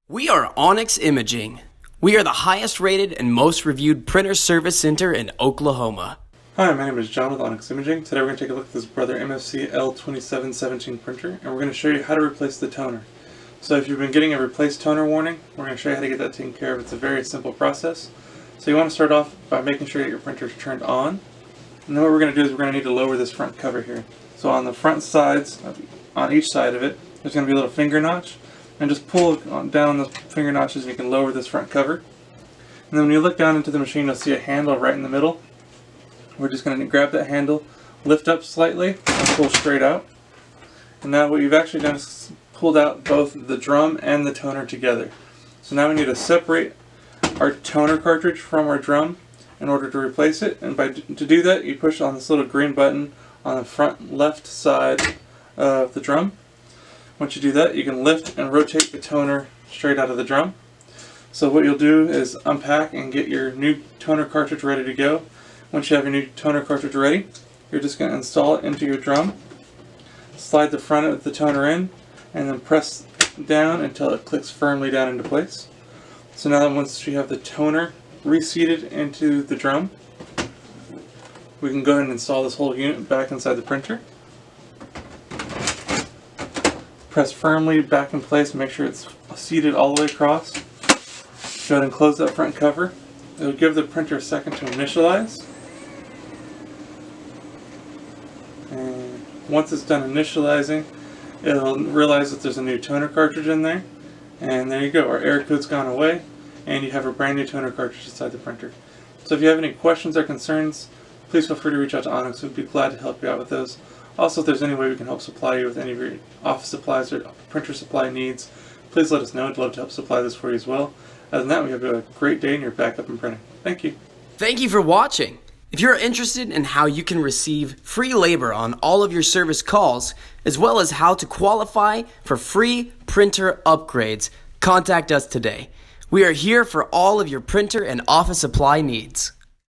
We are Onyx Imaging. We are the highest rated and most reviewed printer service center in Oklahoma. Hi, my name is John with Onyx Imaging. Today we're going to take a look at this Brother MFC L2717 printer, and we're going to show you how to replace the toner. So if you've been getting a replace toner warning, we're going to show you how to get that taken care of. It's a very simple process. So you want to start off by making sure that your printer is turned on. And then what we're going to do is we're going to need to lower this front cover here. So on the front sides, on each side of it, there's going to be a little finger notch. And just pull down on the finger notches and you can lower this front cover. And then when you look down into the machine, you'll see a handle right in the middle. We're just going to grab that handle, lift up slightly, and pull straight out. And now what you've actually done is pulled out both the drum and the toner together. So now we need to separate our toner cartridge from our drum in order to replace it. And to do that, you push on this little green button on the front left side of the drum. Once you do that, you can lift and rotate the toner straight out of the drum. So what you'll do is unpack and get your new toner cartridge ready to go. Once you have your new toner cartridge ready, you're just going to install it into your drum, slide the front of the toner in, and then press down until it clicks firmly down into place. So now that once you have the toner reseated into the drum, we can go ahead and install this whole unit back inside the printer. Press firmly back in place, make sure it's seated all the way across. Go ahead and close that front cover. It'll give the printer a second to initialize. And once it's done initializing, it'll realize that there's a new toner cartridge in there. And there you go, our error code's gone away, and you have a brand new toner cartridge inside the printer. So if you have any questions or concerns, please feel free to reach out to Onyx. We'd be glad to help you out with those. Also, if there's any way we can help supply you with any of your office supplies or printer supply needs, please let us know. I'd love to help supply this for you as well. Other than that, we have a great day and you're back up and printing. Thank you. Thank you for watching. If you're interested in how you can receive free labor on all of your service calls, as well as how to qualify for free printer upgrades, contact us today. We are here for all of your printer and office supply needs.